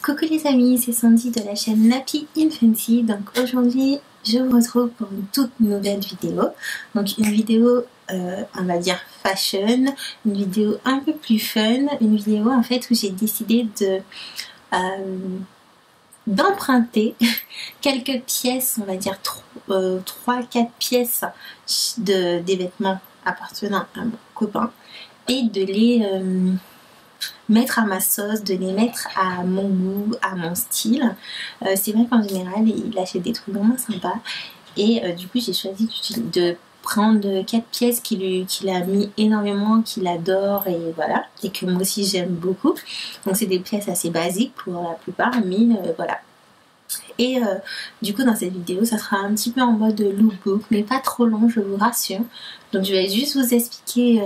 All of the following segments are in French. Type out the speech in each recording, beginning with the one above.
Coucou les amis, c'est Sandy de la chaîne Nappy Infancy. Donc aujourd'hui, je vous retrouve pour une toute nouvelle vidéo. Donc une vidéo, on va dire fashion, une vidéo un peu plus fun, une vidéo en fait où j'ai décidé d'emprunter quelques pièces, on va dire 3-4 pièces des vêtements appartenant à mon copain et de les mettre à ma sauce, de les mettre à mon goût, à mon style. C'est vrai qu'en général il achète des trucs vraiment sympas et du coup j'ai choisi de prendre 4 pièces qu'il a mis énormément, qu'il adore et voilà, et que moi aussi j'aime beaucoup. Donc c'est des pièces assez basiques pour la plupart, mais voilà. Et du coup dans cette vidéo ça sera un petit peu en mode lookbook, mais pas trop long, je vous rassure. Donc je vais juste vous expliquer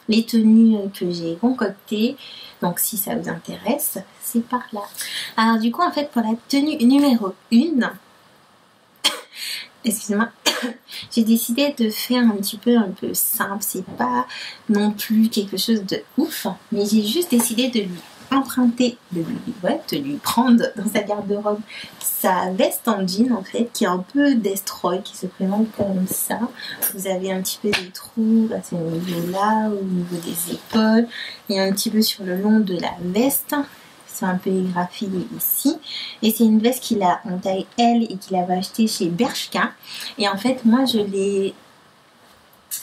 les tenues que j'ai concoctées. Donc si ça vous intéresse, c'est par là. Alors du coup en fait pour la tenue numéro 1, excusez-moi, j'ai décidé de faire un peu simple. C'est pas non plus quelque chose de ouf, mais j'ai juste décidé de lui emprunter, de lui prendre dans sa garde-robe sa veste en jean en fait, qui est un peu destroy, qui se présente comme ça. Vous avez un petit peu des trous à ce niveau-là, au niveau des épaules, et un petit peu sur le long de la veste. C'est un peu égraphié ici. Et c'est une veste qu'il a en taille L et qu'il avait acheté chez Bershka. Et en fait, moi, je l'ai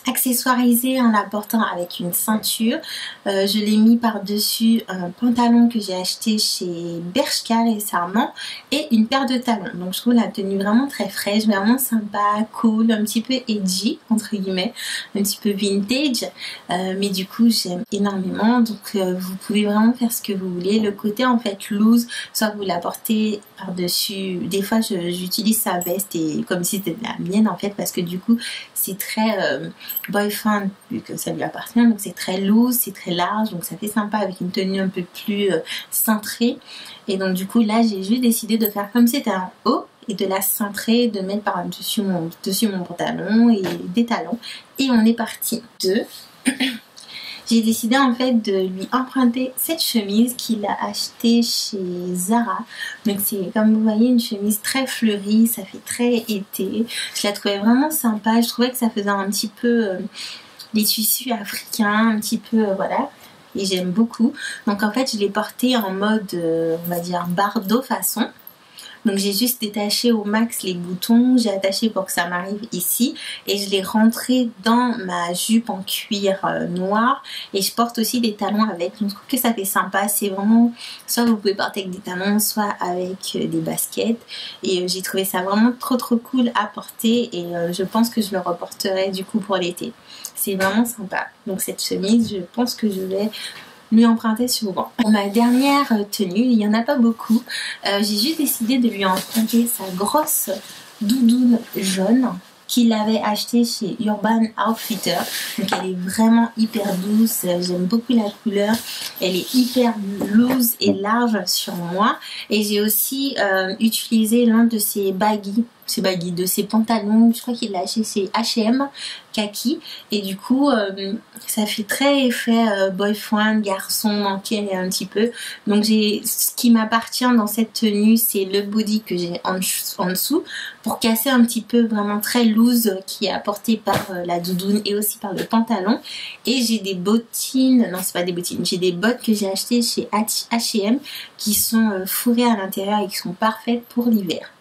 accessoirisé en la portant avec une ceinture. Je l'ai mis par-dessus un pantalon que j'ai acheté chez Bershka récemment et une paire de talons. Donc je trouve la tenue vraiment très fraîche, vraiment sympa, cool, un petit peu edgy entre guillemets, un petit peu vintage, mais du coup j'aime énormément. Donc vous pouvez vraiment faire ce que vous voulez. Le côté en fait loose, soit vous la portez par-dessus. Des fois j'utilise sa veste et comme si c'était la mienne en fait, parce que du coup c'est très boyfriend vu que ça lui appartient, donc c'est très loose, c'est très large, donc ça fait sympa avec une tenue un peu plus cintrée. Et donc du coup là j'ai juste décidé de faire comme c'était un haut et de la cintrer, de mettre par-dessus mon pantalon et des talons, et on est parti. J'ai décidé en fait de lui emprunter cette chemise qu'il a achetée chez Zara. Donc c'est, comme vous voyez, une chemise très fleurie, ça fait très été. Je la trouvais vraiment sympa, je trouvais que ça faisait un petit peu les tissus africains, un petit peu voilà. Et j'aime beaucoup. Donc en fait je l'ai portée en mode, on va dire bardo façon. Donc j'ai juste détaché au max les boutons, j'ai attaché pour que ça m'arrive ici et je l'ai rentré dans ma jupe en cuir noir, et je porte aussi des talons avec. Donc je trouve que ça fait sympa, c'est vraiment, soit vous pouvez porter avec des talons, soit avec des baskets, et j'ai trouvé ça vraiment trop cool à porter, et je pense que je le reporterai du coup pour l'été. C'est vraiment sympa. Donc cette chemise, je pense que je vais lui emprunter souvent. Pour ma dernière tenue, il n'y en a pas beaucoup, j'ai juste décidé de lui emprunter sa grosse doudoune jaune qu'il avait acheté chez Urban Outfitter. Donc elle est vraiment hyper douce, j'aime beaucoup la couleur, elle est hyper loose et large sur moi. Et j'ai aussi utilisé l'un de ses baggies, de ses pantalons, je crois qu'il l'a acheté chez H&M kaki, et du coup ça fait très effet boyfriend, garçon manqué un petit peu. Donc ce qui m'appartient dans cette tenue, c'est le body que j'ai en dessous pour casser un petit peu, vraiment très loose, qui est apporté par la doudoune et aussi par le pantalon. Et j'ai des bottines, non c'est pas des bottines, j'ai des bottes que j'ai achetées chez H&M qui sont fourrées à l'intérieur et qui sont parfaites pour l'hiver.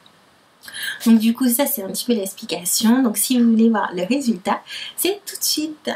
Donc du coup ça c'est un petit peu l'explication. Donc si vous voulez voir le résultat, c'est tout de suite.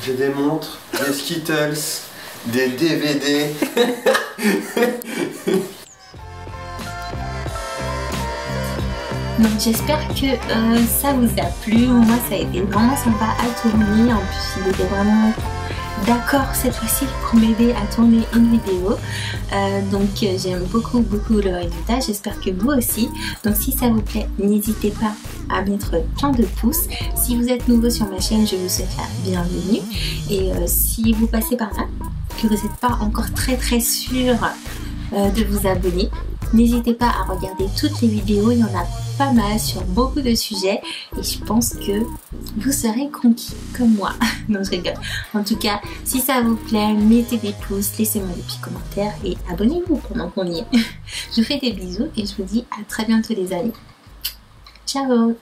J'ai des montres, des Skittles, des DVD. Donc j'espère que ça vous a plu. Moi ça a été vraiment sympa à tourner. En plus il était vraiment d'accord cette fois-ci pour m'aider à tourner une vidéo. Donc j'aime beaucoup le résultat. J'espère que vous aussi. Donc si ça vous plaît, n'hésitez pas à mettre plein de pouces. Si vous êtes nouveau sur ma chaîne, je vous souhaite la bienvenue. Et si vous passez par là, que vous n'êtes pas encore très sûr de vous abonner, n'hésitez pas à regarder toutes les vidéos. Il y en a pas mal sur beaucoup de sujets et je pense que vous serez conquis comme moi. Non, je rigole. En tout cas, si ça vous plaît, mettez des pouces, laissez-moi des petits commentaires et abonnez-vous pendant qu'on y est. Je vous fais des bisous et je vous dis à très bientôt les amis. Ciao!